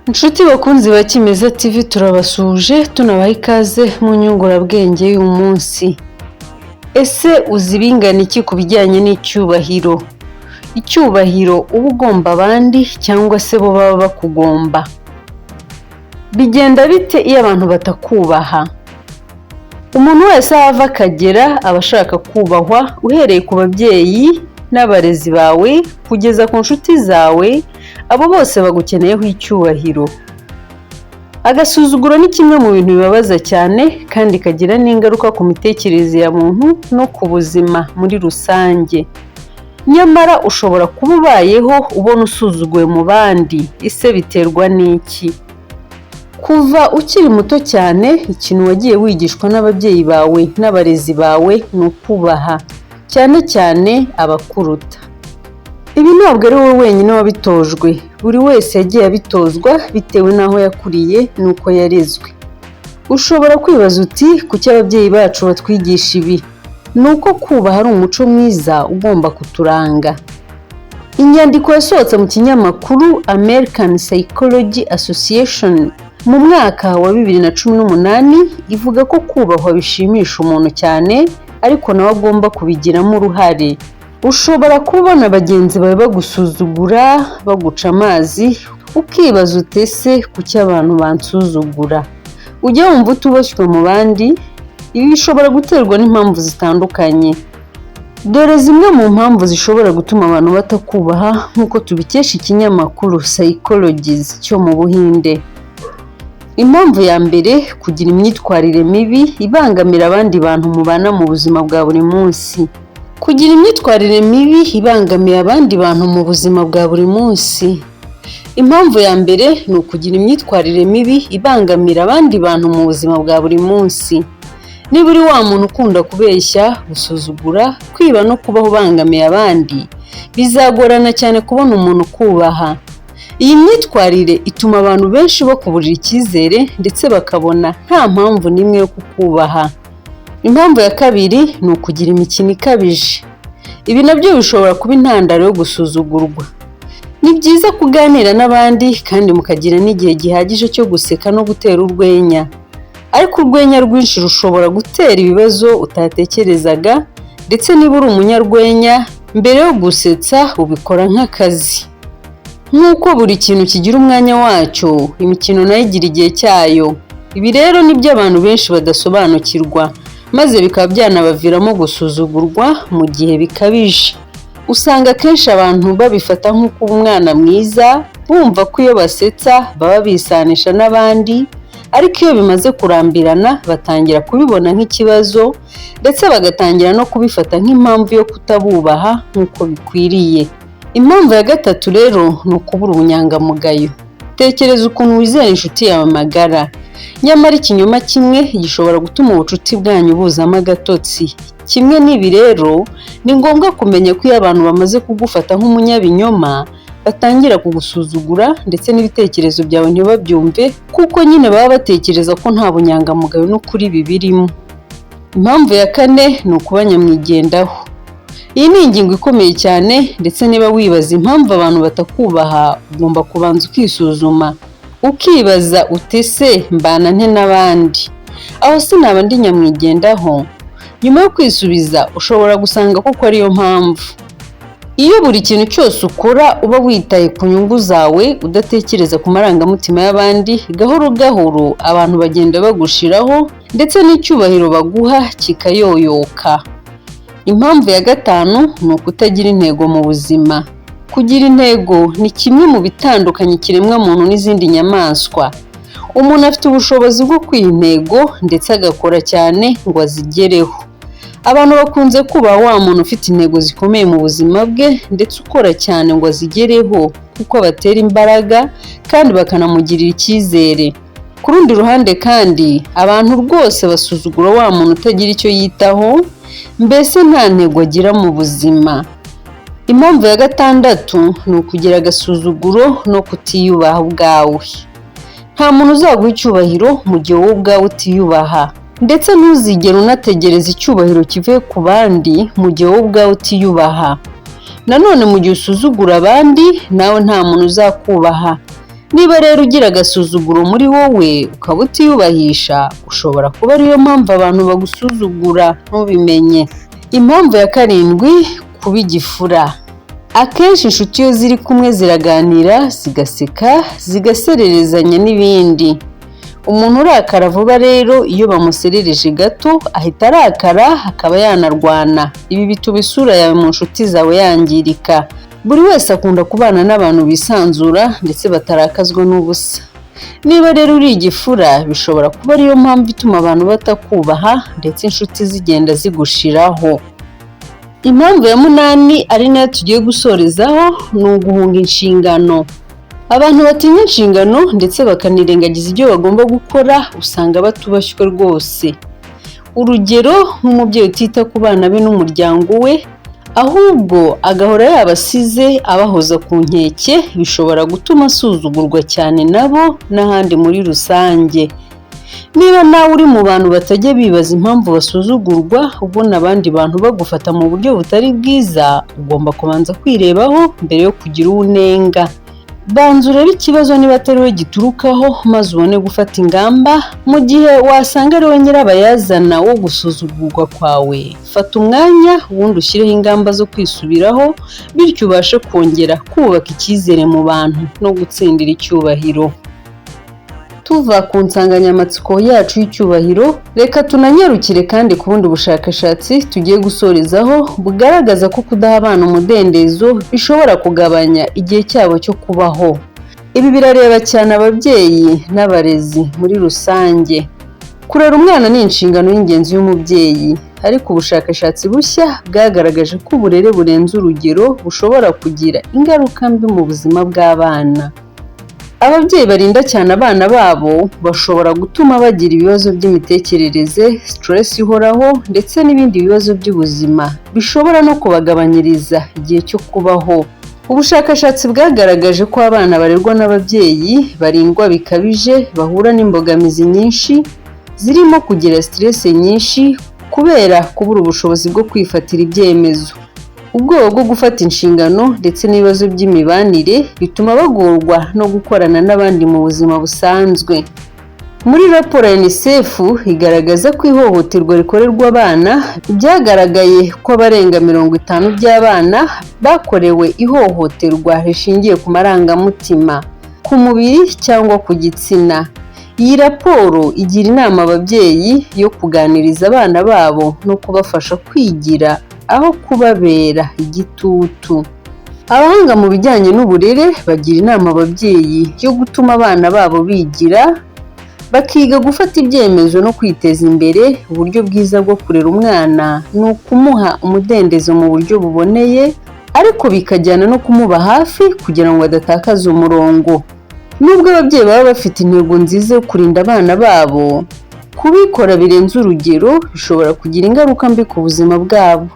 Inshuti bakunzi ba Kimeza TV turabasuje tunabaha ikaze mu nyungurabwenge y'uyu munsi. Ese uzi bingana iki ku bijyanye n'icyubahiro? Icyubahiro uba ugomba abandi cyangwa se bo baba bakugomba? Bigenda bite iyo abantu batakubaha? Umuntu wese aho ava akagera aba ashaka kubahwa, uhereye ku babyeyi n'abarezi bawe kugeza ku nshuti zawe, abo bose bagukeneyeho icyubahiro. Agasuzuguro ni kimwe mu bintu bibabaza cyane kandi kagira n'ingaruka ku mitekerereze ya muntu no ku buzima muri rusange. Nyamara ushobora kuba ubayeho ubona usuzuguwe mu bandi. Ese biterwa n'iki? Kuva ukiri muto cyane, ikintu wagiye wigishwa n'ababyeyi bawe n'abarezi bawe ni ukubaha, cyane cyane abakuruta. Ibi ntabwo ari wowe wenyine wabitojwe, buri wese yagiye abitozwa bitewe n'aho yakuriye n'uko yarezwe. Ushobora kwibaza uti kuki ababyeyi bacu batwigisha ibi? Ni uko kubaha ari umuco mwiza ugomba kuturanga. Inyandiko yasohotse mu kinyamakuru American Psychology Association mu mwaka wa 2018 ivuga ko kubahwa bishimisha umuntu cyane, ariko nawe agomba kubigiramo uruhare. Ushobora kubona bagenzi bawe bagusuzugura, baguca amazi, ukibaza utese kuki abantu bansuzugura. Ujya wumva utubashywe mu bandi. Ibi bishobora guterwa n'impamvu zitandukanye. Dore zimwe mu mpamvu zishobora gutuma abantu batakubaha nk'uko tubikesha ikinyamakuru Psychologies cyo mu Buhinde. Impamvu ya mbere, kugira imyitwarire mibi ibangamira abandi bantu mubana mu buzima bwa buri munsi. Kugira imyitwarire mibi ibangamiye abandi bantu mu buzima bwa buri munsi. Impamvu ya mbere ni ukugira imyitwarire mibi ibangamira abandi bantu mu buzima bwa buri munsi. Niba uri wa muntu ukunda kubeshya, gusuzugura, kwiba no kubaho ubangamiye abandi, bizagorana cyane kubona umuntu ukubaha. Iyi myitwarire ituma abantu benshi bakuburira icyizere ndetse bakabona nta mpamvu n'imwe yo kukubaha. Impamvu ya kabiri ni ukugira imikino ikabije. Ibi nabyo bishobora kuba intandaro yo gusuzugurwa. Ni byiza kuganira n'abandi kandi mukagira n'igihe gihagije cyo guseka no gutera urwenya. Ariko urwenya rwinshi rushobora gutera ibibazo utatekerezaga, ndetse niba uri umunyarwenya, mbere yo gusetsa ubikora nk'akazi. Nk'uko buri kintu kigira umwanya wacyo, imikino nayo igira igihe cyayo. Ibi rero nibyo abantu benshi badasobanukirwa, maze bikaba byanabaviramo gusuzugurwa mu gihe bikabije. Usanga kenshi abantu babifata nk'uko umwana mwiza, bumva ko iyo basetsa baba bisanisha n'abandi, ariko iyo bimaze kurambirana batangira kubibona nk'ikibazo, ndetse bagatangira no kubifata nk'impamvu yo kutabubaha nk'uko bikwiriye. Impamvu ya gatatu rero ni ukubura ubunyangamugayo. Tekereza ukuntu wizera inshuti yawe magara, nyamara ikinyoma kimwe gishobora gutuma ubucuti bwanyu buzamo agatotsi. Kimwe n'ibi rero, ni ngombwa kumenya ko iyo abantu bamaze kugufata nk'umunyabinyoma, batangira kugusuzugura ndetse n'ibitekerezo byawe ntibabyumve, kuko nyine baba batekereza ko nta bunyangamugayo n'ukuri bibirimo. Impamvu ya kane ni ukuba nyamwigendaho. Iyi ni ingingo ikomeye cyane, ndetse niba wibaza impamvu abantu batakubaha, ugomba kubanza ukisuzuma. Ukibaza utese mbana nte n'abandi? Aho sinaba ndi nyamwigendaho? Nyuma yo kwisubiza, ushobora gusanga koko ariyo mpamvu. Iyo buri kintu cyose ukora uba witaye ku nyungu zawe, udatekereza ku marangamutima y'abandi, gahoro gahoro abantu bagenda bagushiraho, ndetse n'icyubahiro baguha kikayoyoka. Impamvu ya gatanu ni ukutagira intego mu buzima. Kugira intego ni kimwe mu bitandukanye ikiremwa muntu n'izindi nyamaswa. Umuntu afite ubushobozi bwo kwiha intego ndetse agakora cyane ngo azigereho. Abantu bakunze kubaha wa muntu ufite intego zikomeye mu buzima bwe ndetse ukora cyane ngo azigereho, kuko batera imbaraga kandi bakanamugirira icyizere. Ku rundi ruhande kandi, abantu rwose basuzugura wa muntu utagira icyo yitaho, mbese nta ntego agira mu buzima. Impamvu ya gatandatu ni ukugira agasuzuguro no kutiyubaha ubwawe. Nta muntu uzaguha icyubahiro mu gihe wowe ubwawe utiyubaha, ndetse ntuzigere unategereza icyubahiro kivuye ku bandi mu gihe wowe ubwawe utiyubaha. Nanone mu gihe usuzugura abandi, nawe nta muntu uzakubaha. Niba rero ugira agasuzuguro muri wowe ukaba utiyubahisha, ushobora kuba ariyo mpamvu abantu bagusuzugura ntubimenye. Impamvu ya 7, kuba igifura. Akenshi inshuti iyo ziri kumwe ziraganira, zigaseka, zigasererezanya n'ibindi. Umuntu urakara vuba rero iyo bamuserereje gato ahita arakara, akaba yanarwana. Ibi bituma isura yawe mu nshuti zawe yangirika. Buri wese akunda kubana n'abantu bisanzura ndetse batarakazwa n'ubusa. Niba rero uri igifura, bishobora kuba ariyo mpamvu ituma abantu batakubaha ndetse inshuti zigenda zigushiraho. Impamvu ya 8 ari nayo tugiye gusorezaho ni uguhunga inshingano. Abantu batinya inshingano ndetse bakanirengagiza ibyo bagomba gukora usanga batubashywe rwose. Urugero, nk'umubyeyi utita ku bana be n'umuryango we, ahubwo agahora yabasize abahoza ku nkeke, bishobora gutuma asuzugurwa cyane nabo n'ahandi muri rusange. Niba nawe uri mu bantu batajya bibaza impamvu basuzugurwa, ubona abandi bantu bagufata mu buryo butari bwiza, ugomba kubanza kwirebaho mbere yo kugira unenga. Banza urebe ikibazo niba atari we giturukaho, maze ubone gufata ingamba. Mu gihe wasanga ari we nyirabayazana wo gusuzugurwa kwawe, fata umwanya ubundi ushyireho ingamba zo kwisubiraho, bityo ubashe kongera kubaka icyizere mu bantu no gutsindira icyubahiro. Tuva ku nsanganyamatsiko yacu y'icyubahiro, reka tunanyarukire kandi ku bundi bushakashatsi tugiye gusorezaho bugaragaza ko kudaha abana umudendezo bishobora kugabanya igihe cyabo cyo kubaho. Ibi birareba cyane ababyeyi n'abarezi muri rusange. Kurera umwana ni inshingano y'ingenzi y'umubyeyi, ariko ubushakashatsi bushya bwagaragaje ko uburere burenze urugero bushobora kugira ingaruka mbi mu buzima bw'abana. Ababyeyi barinda cyane abana babo bashobora gutuma bagira ibibazo by'imitekerereze, stress ihoraho ndetse n'ibindi bibazo by'ubuzima bishobora no kubagabanyiriza igihe cyo kubaho. Ubushakashatsi bwagaragaje ko abana barerwa n'ababyeyi barindwa bikabije bahura n'imbogamizi nyinshi, zirimo kugira stress nyinshi kubera kubura ubushobozi bwo kwifatira ibyemezo. Ubwoba bwo gufata inshingano ndetse n'ibibazo by'imibanire bituma bagorwa no gukorana n'abandi mu buzima busanzwe. Muri raporo ya UNICEF igaragaza ko ihohoterwa rikorerwa abana byagaragaye ko abarenga 50 by'abana bakorewe ihohoterwa rishingiye ku marangamutima, ku mubiri cyangwa ku gitsina. Iyi raporo igira inama ababyeyi yo kuganiriza abana babo no kubafasha kwigira aho kubabera igitutu. Abahanga mu bijyanye n'uburere bagira inama ababyeyi yo gutuma abana babo bigira, bakiga gufata ibyemezo no kwiteza imbere. Uburyo bwiza bwo kurera umwana ni ukumuha umudendezo mu buryo buboneye, ariko bikajyana no kumuba hafi kugira ngo adatakaza umurongo. Nubwo ababyeyi baba bafite intego nziza yo kurinda abana babo, kubikora birenze urugero bishobora kugira ingaruka mbi ku buzima bwabo.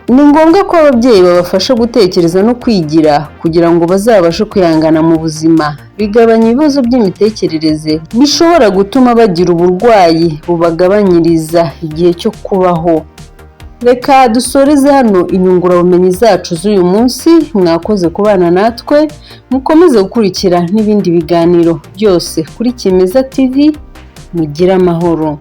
Ni ngombwa ko ababyeyi babafasha gutekereza no kwigira kugira ngo bazabashe kwihangana mu buzima, bigabanya ibibazo by'imitekerereze bishobora gutuma bagira uburwayi bubagabanyiriza igihe cyo kubaho. Reka dusoreze hano inyungurabumenyi zacu z'uyu munsi. Mwakoze kubana natwe, mukomeze gukurikira n'ibindi biganiro byose kuri Kimeza TV. Mugire amahoro.